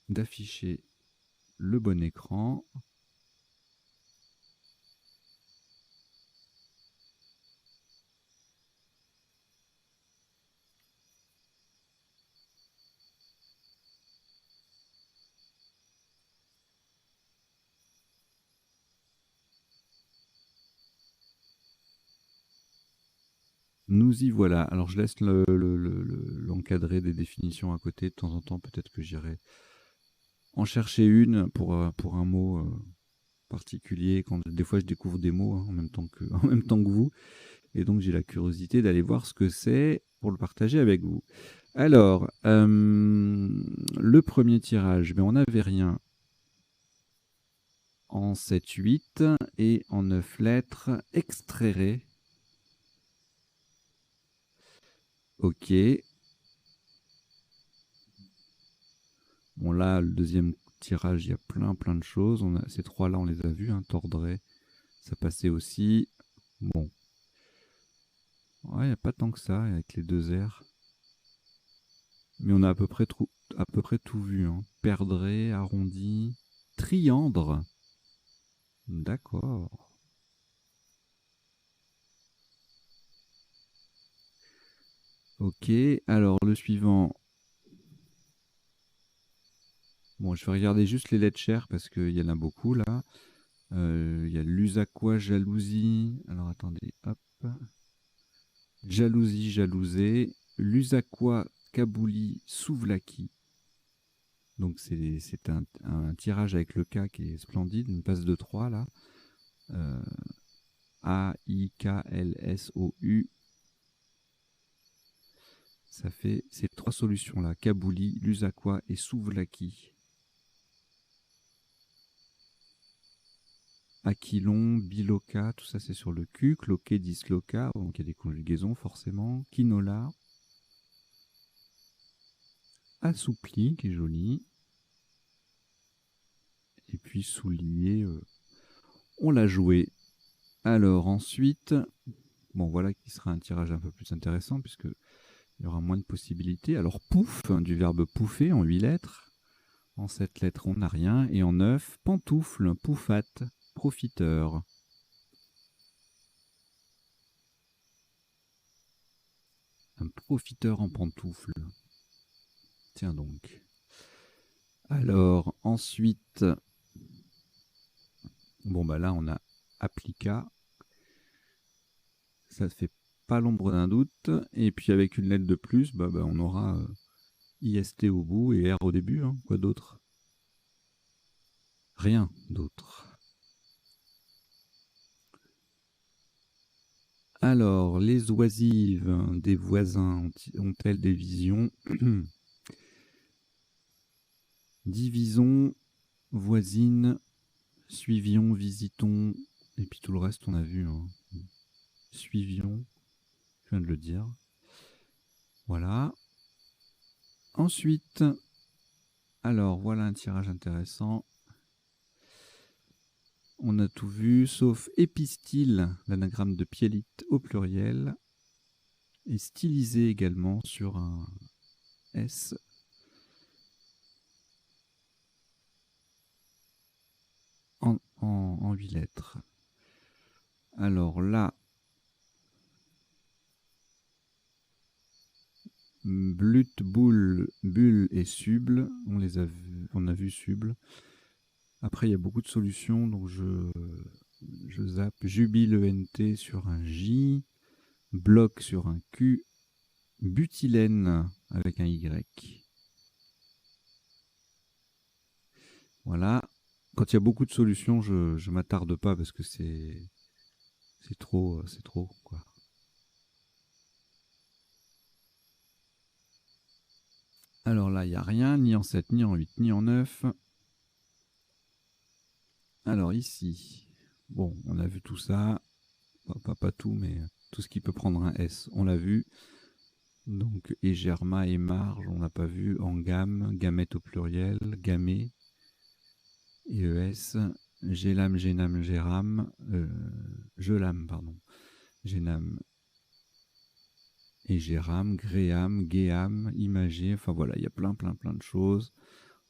d'afficher le bon écran. Nous y voilà. Alors je laisse l'encadré des définitions à côté. De temps en temps, peut-être que j'irai en chercher une pour un mot particulier. Quand des fois je découvre des mots en même temps que, en même temps que vous. Et donc j'ai la curiosité d'aller voir ce que c'est pour le partager avec vous. Alors, le premier tirage, on n'avait rien en 7-8 et en 9 lettres. Extraire. Ok. Bon là, le deuxième tirage, il y a plein de choses. Ces trois-là, on les a vus. Tordrait, ça passait aussi. Bon. Ouais, il n'y a pas tant que ça avec les deux R. Mais on a à peu près tout vu. Perdrait, arrondi, triandre. D'accord. Ok, alors le suivant. Bon, je vais regarder juste les lettres chères parce qu'il y en a beaucoup là. Il y a l'usaqua, jalousie. Alors attendez, hop. Jalousie, jalousé. L'usaqua, kabouli, souvlaki. Donc c'est un tirage avec le K qui est splendide, une passe de 3 là. A-I-K-L-S-O-U. Ça fait ces trois solutions là, kabouli, l'usaqua et souvlaki. Aquilon, biloka, tout ça c'est sur le Q. Cloquet, disloca, donc il y a des conjugaisons forcément. Quinola. Assoupli, qui est joli. Et puis soulier, on l'a joué. Alors ensuite, bon voilà qui sera un tirage un peu plus intéressant puisque il y aura moins de possibilités. Alors pouf, du verbe pouffer en 8 lettres. En 7 lettres, on n'a rien. Et en 9, pantoufle, poufat, profiteur. Un profiteur en pantoufle. Tiens donc. Alors, ensuite, bon bah là on a applica. Ça ne fait pas l'ombre d'un doute. Et puis avec une lettre de plus, on aura IST au bout et R au début. Quoi d'autre? Rien d'autre. Alors, les oisives des voisins ont-elles des visions? Divisons, voisine, suivions, visitons, et puis tout le reste on a vu. Suivions, je viens de le dire. Voilà. Ensuite, alors voilà un tirage intéressant. On a tout vu, sauf épistyle, l'anagramme de piélite au pluriel, et stylisé également sur un S. En 8 lettres. Alors là, blut, boule, bulle et suble, on a vu suble. Après, il y a beaucoup de solutions, donc je zappe. Jubile ENT sur un J, bloc sur un Q, butylène avec un Y. Voilà. Quand il y a beaucoup de solutions, je m'attarde pas parce que c'est trop, quoi. Alors là, il n'y a rien, ni en 7, ni en 8, ni en 9. Alors ici, bon, on a vu tout ça. Pas tout, mais tout ce qui peut prendre un S, on l'a vu. Donc, et germa et marge, on n'a pas vu. En gamme, gamète au pluriel, gamé. EES, Gélam, Génam, Géram, Gelam, pardon, Génam et Géram, Gréam, Guéam, Imagé, enfin voilà, il y a plein de choses.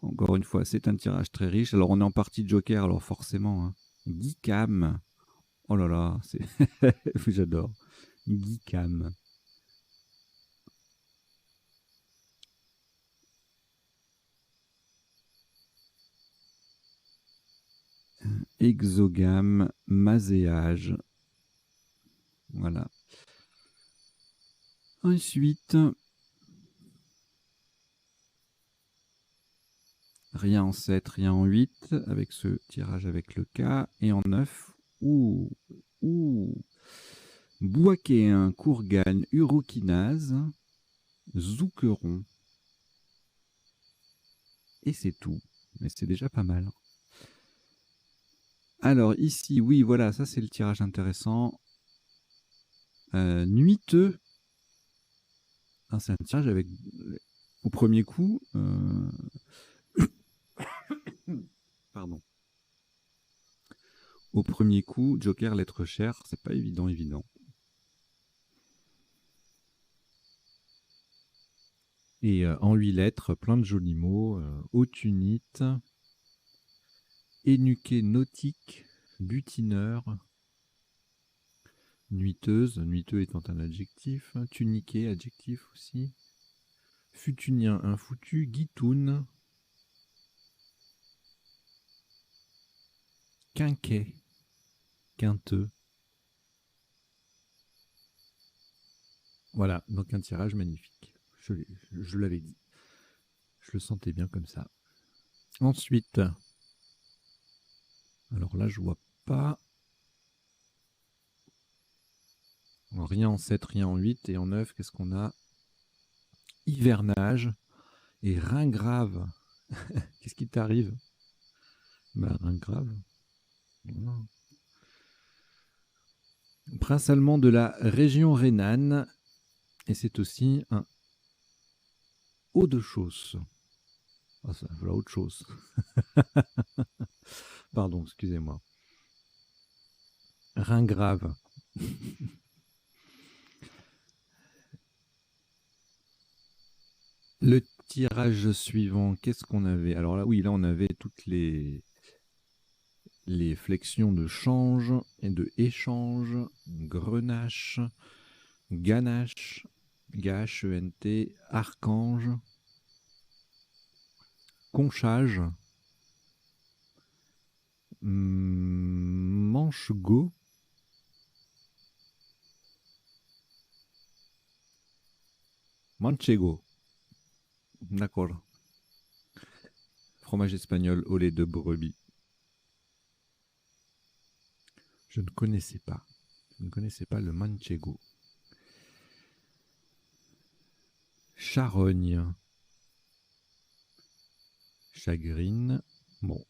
Encore une fois, c'est un tirage très riche. Alors on est en partie Joker, alors forcément, hein. Geekam, oh là là, j'adore. Geekam. Exogame, Maséage. Voilà. Ensuite, rien en 7, rien en 8, avec ce tirage avec le K. Et en 9, ouh, Bouakéen, Kourgan, Urokinase, Zoukeron. Et c'est tout. Mais c'est déjà pas mal. Alors ici, oui, voilà, ça c'est le tirage intéressant. Nuiteux. Ah, c'est un tirage avec, au premier coup, pardon. Au premier coup, Joker, lettre chère, c'est pas évident. Et en 8 lettres, plein de jolis mots. Autunite, énuqué nautique, butineur, nuiteuse, nuiteux étant un adjectif, tuniqué, adjectif aussi, futunien, un foutu, guitoun, quinquet, quinteux. Voilà, donc un tirage magnifique. Je l'avais dit. Je le sentais bien comme ça. Ensuite, alors là, je vois pas. Alors, rien en 7, rien en 8. Et en 9, qu'est-ce qu'on a? Hivernage et ringrave. Qu'est-ce qui t'arrive? Bah, ringrave. Voilà. Prince allemand de la région rhénane. Et c'est aussi un haut de chausse. Ah, ça, voilà, autre chose. Pardon, excusez-moi. Ringrave. Le tirage suivant, qu'est-ce qu'on avait? Alors là, oui, là, on avait toutes les flexions de change et de échange, grenache, ganache, G-H-E-N-T, archange, conchage, manchego, manchego, d'accord. Fromage espagnol au lait de brebis. Je ne connaissais pas. Je ne connaissais pas le manchego. Charogne. Chagrine. Bon.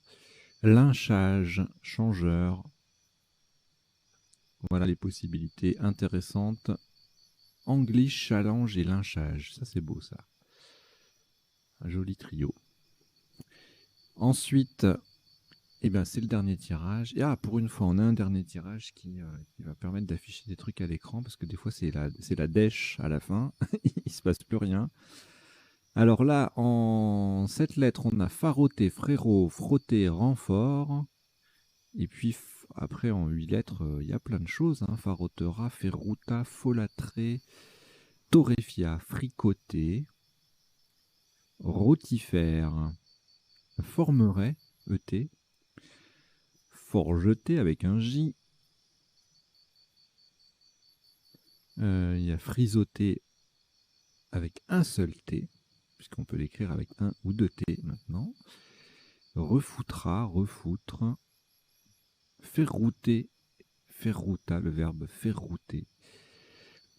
Lynchage. Changeur. Voilà les possibilités intéressantes. Anglish, challenge et lynchage. Ça, c'est beau, ça. Un joli trio. Ensuite, eh ben, c'est le dernier tirage. Et pour une fois, on a un dernier tirage qui va permettre d'afficher des trucs à l'écran, parce que des fois, c'est la dèche à la fin. Il se passe plus rien. Alors là, en 7 lettres, on a faroté, frérot, frotté, renfort. Et puis après, en 8 lettres, il y a plein de choses. Hein. Farotera, ferruta, folâtré, torréfia, fricoté, rotifère, formerait, ET, forgeté avec un J. Il y a frisoté avec un seul T, puisqu'on peut l'écrire avec un ou deux T maintenant. Refoutra, refoutre. Ferrouter, ferrouta, le verbe ferrouter.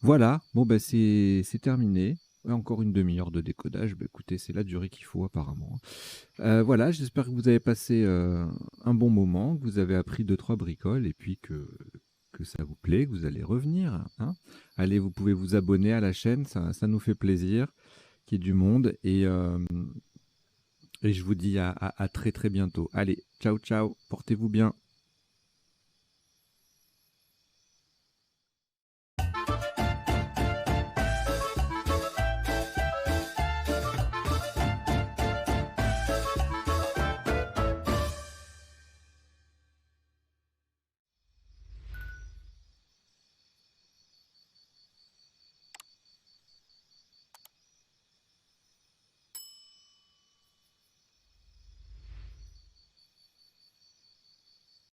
Voilà, bon ben c'est terminé. Encore une demi-heure de décodage. Ben, écoutez, c'est la durée qu'il faut apparemment. Voilà, j'espère que vous avez passé un bon moment, que vous avez appris 2-3 bricoles et puis que ça vous plaît, que vous allez revenir. Hein. Allez, vous pouvez vous abonner à la chaîne, ça nous fait plaisir qu'il y ait du monde. Et je vous dis à très très bientôt. Allez, ciao ciao, portez-vous bien.